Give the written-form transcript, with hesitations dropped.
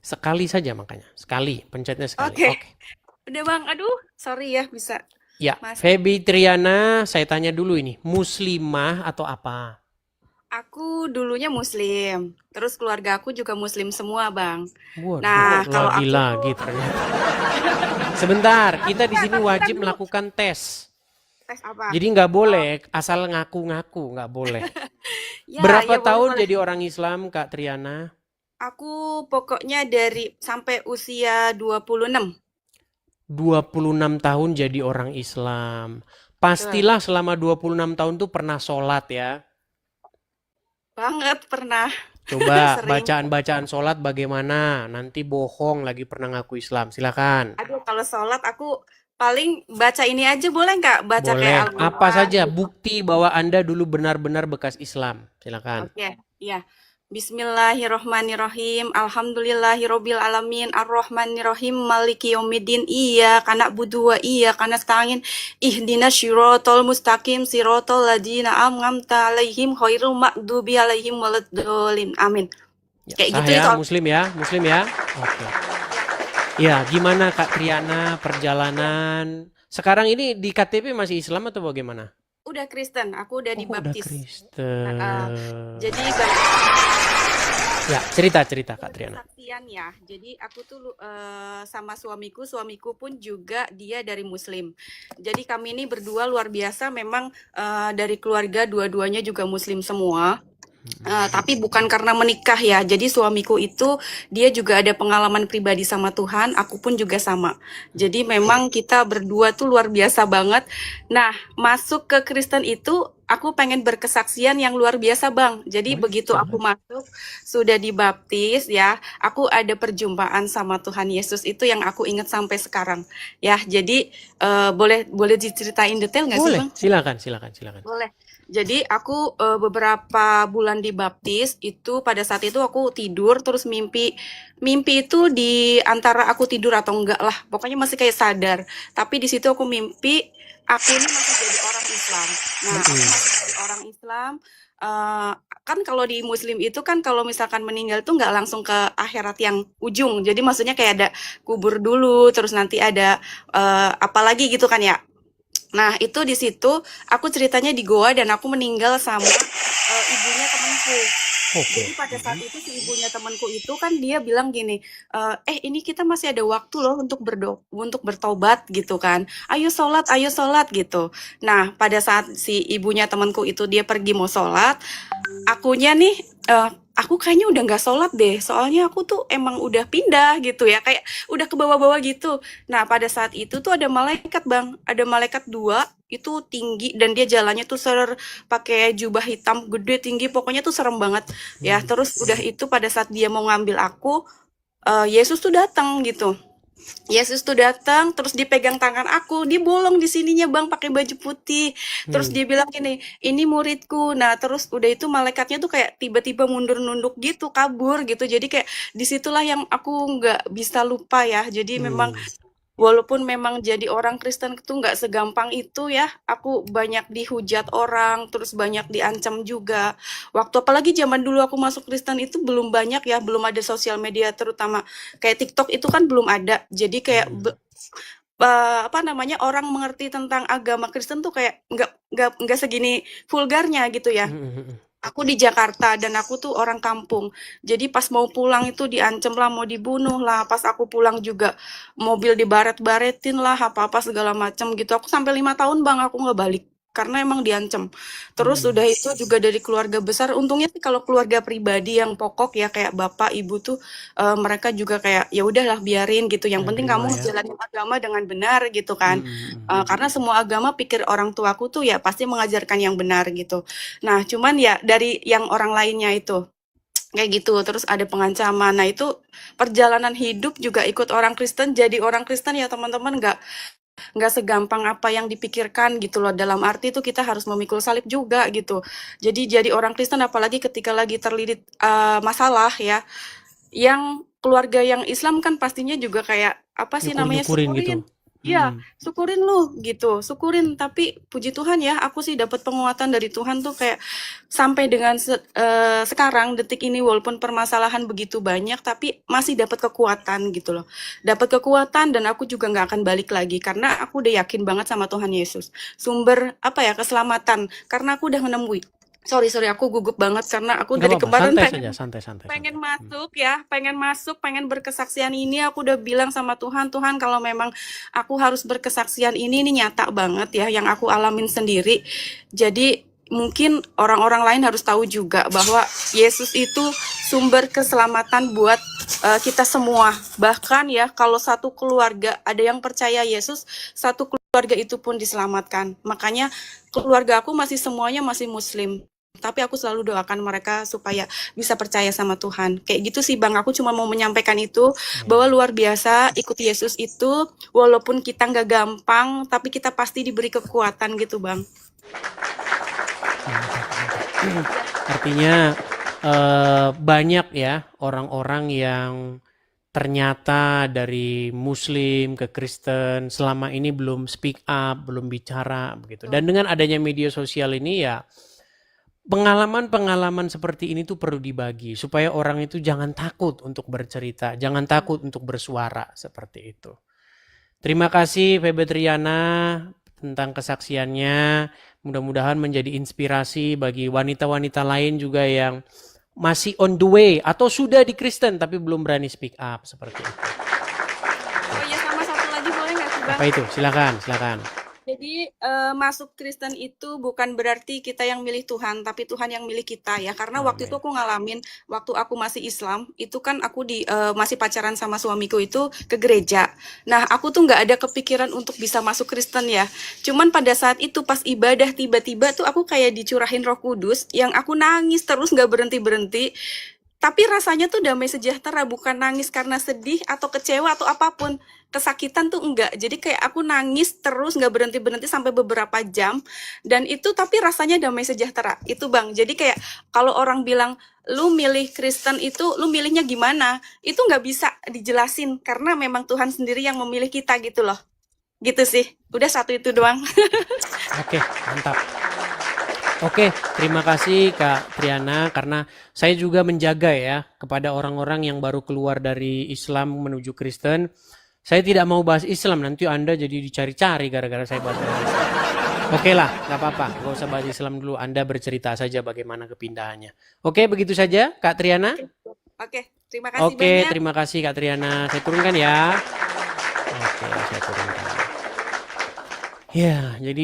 Sekali saja makanya. Sekali, pencetnya sekali. Oke, Oke. udah Bang. Aduh, sorry ya bisa Ya, Mas. Feby Triana, saya tanya dulu ini, muslimah atau apa? Aku dulunya Muslim, terus keluarga aku juga Muslim semua, Bang. Waduh, Nah, kalau aku tuh lagi-lagi ternyata. Sebentar, kita di sini aku kan wajib dulu melakukan tes. tes apa? Jadi nggak Oh, boleh asal ngaku-ngaku, nggak boleh. ya, Berapa ya boleh tahun boleh. jadi orang Islam, Kak Triana? Aku pokoknya dari sampai usia 26. 26 tahun jadi orang Islam. Betul. Pastilah selama 26 tahun tuh pernah sholat ya. Banget pernah Coba sering. bacaan-bacaan sholat bagaimana? Nanti bohong lagi pernah ngaku Islam. Silakan. Aduh, kalau sholat aku paling baca ini aja boleh nggak? Baca kayak Boleh. Apa Al-Quran saja gitu. bukti bahwa Anda dulu benar-benar bekas Islam. Silakan. Oke, ya. Bismillahirrohmanirrohim. Alhamdulillahirobbil alamin. Arrohmanirrohim. Maliki yaumiddin. Iya, kana budua. Iya, kana stangin. Ihdina syirotol mustaqim. Sirotol ladina amngamta alaihim. Khairul makdubi alaihim waladdolim. Amin. Ya, Kayak sah gitu ya, itu. Muslim ya, Muslim ya. Oke. Ya, gimana Kak Triana Ya, perjalanan? Sekarang ini di KTP masih Islam atau bagaimana? udah Kristen. Aku udah Oh, udah dibaptis. Kristen. Jadi banyak Ya, cerita-cerita Kak ada Triana. kesaksian ya. Jadi aku tuh sama suamiku pun juga dia dari Muslim. Jadi kami ini berdua luar biasa memang dari keluarga dua-duanya juga Muslim semua. Tapi bukan karena menikah ya. Jadi suamiku itu dia juga ada pengalaman pribadi sama Tuhan, aku pun juga sama. Jadi memang kita berdua tuh luar biasa banget. Nah, masuk ke Kristen itu aku pengen berkesaksian yang luar biasa, Bang. Jadi Boleh, begitu aku silakan. masuk sudah dibaptis ya, aku ada perjumpaan sama Tuhan Yesus itu yang aku ingat sampai sekarang. Ya, jadi boleh boleh diceritain detail nggak sih, Boleh, Bang? silakan, silakan, silakan. Boleh. Jadi aku beberapa bulan dibaptis itu pada saat itu aku tidur terus mimpi mimpi itu di antara aku tidur atau enggak lah pokoknya masih kayak sadar tapi di situ aku mimpi aku ini masih jadi orang Islam. Nah aku Mm-mm. masih jadi orang Islam. eh, kan kalau di Muslim itu kan kalau misalkan meninggal tuh nggak langsung ke akhirat yang ujung jadi maksudnya kayak ada kubur dulu terus nanti ada apa lagi gitu kan ya. Nah, itu di situ aku ceritanya di Goa dan aku meninggal sama ibunya temanku. Jadi Oke. pada saat itu si ibunya temanku itu kan dia bilang gini, ini kita masih ada waktu loh untuk bertobat gitu kan. Ayo sholat gitu. Nah, pada saat si ibunya temanku itu dia pergi mau sholat, akunya nih aku kayaknya udah nggak sholat deh soalnya aku tuh emang udah pindah gitu ya kayak udah ke bawah-bawah gitu. Nah pada saat itu tuh ada malaikat bang, ada malaikat dua itu tinggi dan dia jalannya tuh pakai jubah hitam gede tinggi pokoknya tuh serem banget ya. Mm. Terus udah itu pada saat dia mau ngambil aku, Yesus tuh datang gitu. Yesus tuh datang, terus dipegang tangan aku, dia bolong di sininya bang, pakai baju putih. Terus Hmm. dia bilang gini, ini muridku. Nah terus udah itu malaikatnya tuh kayak tiba-tiba mundur nunduk gitu, kabur gitu. Jadi kayak disitulah yang aku nggak bisa lupa ya. Jadi memang Hmm. walaupun memang jadi orang Kristen itu nggak segampang itu ya. Aku banyak dihujat orang, terus banyak diancam juga. Waktu apalagi zaman dulu aku masuk Kristen itu belum banyak ya, belum ada sosial media terutama kayak TikTok itu kan belum ada. Jadi kayak Hmm. apa namanya orang mengerti tentang agama Kristen tuh kayak nggak segini vulgarnya gitu ya. Hmm. Aku di Jakarta dan aku tuh orang kampung. Jadi pas mau pulang itu diancam lah, mau dibunuh lah. Pas aku pulang juga mobil dibaret-baretin lah, apa-apa segala macam gitu. Aku sampai 5 tahun bang, aku nggak balik karena emang diancam. Terus Hmm. udah itu juga dari keluarga besar. Untungnya sih kalau keluarga pribadi yang pokok ya kayak bapak, ibu tuh mereka juga kayak ya udahlah biarin gitu. Yang Ya, penting kamu nerima ya. jalanin agama dengan benar gitu kan. Hmm. Karena semua agama pikir orang tuaku tuh ya pasti mengajarkan yang benar gitu. Nah, cuman ya dari yang orang lainnya itu kayak gitu, terus ada pengancaman. Nah, itu perjalanan hidup juga ikut orang Kristen. Jadi orang Kristen ya teman-teman nggak segampang apa yang dipikirkan gitu loh. Dalam arti itu kita harus memikul salib juga gitu. Jadi orang Kristen apalagi ketika lagi terlilit masalah ya, yang keluarga yang Islam kan pastinya juga kayak apa sih namanya Nyukur-nyukurin gitu. syukurin. Iya, syukurin lu gitu, syukurin. Tapi puji Tuhan ya, aku sih dapat penguatan dari Tuhan tuh kayak sampai dengan sekarang detik ini walaupun permasalahan begitu banyak, tapi masih dapat kekuatan gitu loh. Dapat kekuatan dan aku juga nggak akan balik lagi karena aku udah yakin banget sama Tuhan Yesus. Sumber apa ya keselamatan karena aku udah menemui. Sorry, aku gugup banget karena aku Nggak dari apa-apa, kemarin santai pengen saja, santai. pengen masuk ya, pengen berkesaksian ini. Aku udah bilang sama Tuhan, Tuhan kalau memang aku harus berkesaksian ini nyata banget ya, yang aku alamin sendiri. Jadi mungkin orang-orang lain harus tahu juga bahwa Yesus itu sumber keselamatan buat kita semua. Bahkan ya, kalau satu keluarga ada yang percaya Yesus, satu keluarga itu pun diselamatkan. Makanya keluarga aku masih semuanya masih Muslim. Tapi aku selalu doakan mereka supaya bisa percaya sama Tuhan. Kayak gitu sih Bang, aku cuma mau menyampaikan itu, bahwa luar biasa ikut Yesus itu, walaupun kita nggak gampang, tapi kita pasti diberi kekuatan gitu Bang. Artinya banyak ya orang-orang yang ternyata dari Muslim ke Kristen selama ini belum speak up, belum bicara begitu. Dan dengan adanya media sosial ini ya pengalaman-pengalaman seperti ini tuh perlu dibagi supaya orang itu jangan takut untuk bercerita, jangan takut untuk bersuara seperti itu. Terima kasih Febe Triana tentang kesaksiannya. Mudah-mudahan menjadi inspirasi bagi wanita-wanita lain juga yang masih on the way atau sudah di Kristen tapi belum berani speak up seperti itu. Oh iya, sama satu lagi boleh nggak sih Bang? Apa itu? Silakan. Jadi masuk Kristen itu bukan berarti kita yang milih Tuhan, tapi Tuhan yang milih kita ya. Karena waktu itu aku ngalamin, waktu aku masih Islam, itu kan aku masih pacaran sama suamiku itu ke gereja. Nah, aku tuh nggak ada kepikiran untuk bisa masuk Kristen ya. Cuman pada saat itu pas ibadah tiba-tiba tuh aku kayak dicurahin Roh Kudus, yang aku nangis terus nggak berhenti-berhenti. Tapi rasanya tuh damai sejahtera, bukan nangis karena sedih atau kecewa atau apapun. Kesakitan tuh enggak. Jadi kayak aku nangis terus nggak berhenti-berhenti sampai beberapa jam. Dan itu tapi rasanya damai sejahtera. Itu Bang. Jadi kayak kalau orang bilang, lu milih Kristen itu, lu milihnya gimana? Itu nggak bisa dijelasin. Karena memang Tuhan sendiri yang memilih kita gitu loh. Gitu sih. Udah satu itu doang. Oke, mantap. Oke, terima kasih Kak Triana karena saya juga menjaga ya kepada orang-orang yang baru keluar dari Islam menuju Kristen. Saya tidak mau bahas Islam, nanti Anda jadi dicari-cari gara-gara saya bahas Islam. Oke lah, gak apa-apa, gak usah bahas Islam dulu, Anda bercerita saja bagaimana kepindahannya. Oke, begitu saja Kak Triana. Oke, terima kasih Oke, banyak. terima kasih Kak Triana. Saya turunkan ya. Oke, saya turunkan. Ya, jadi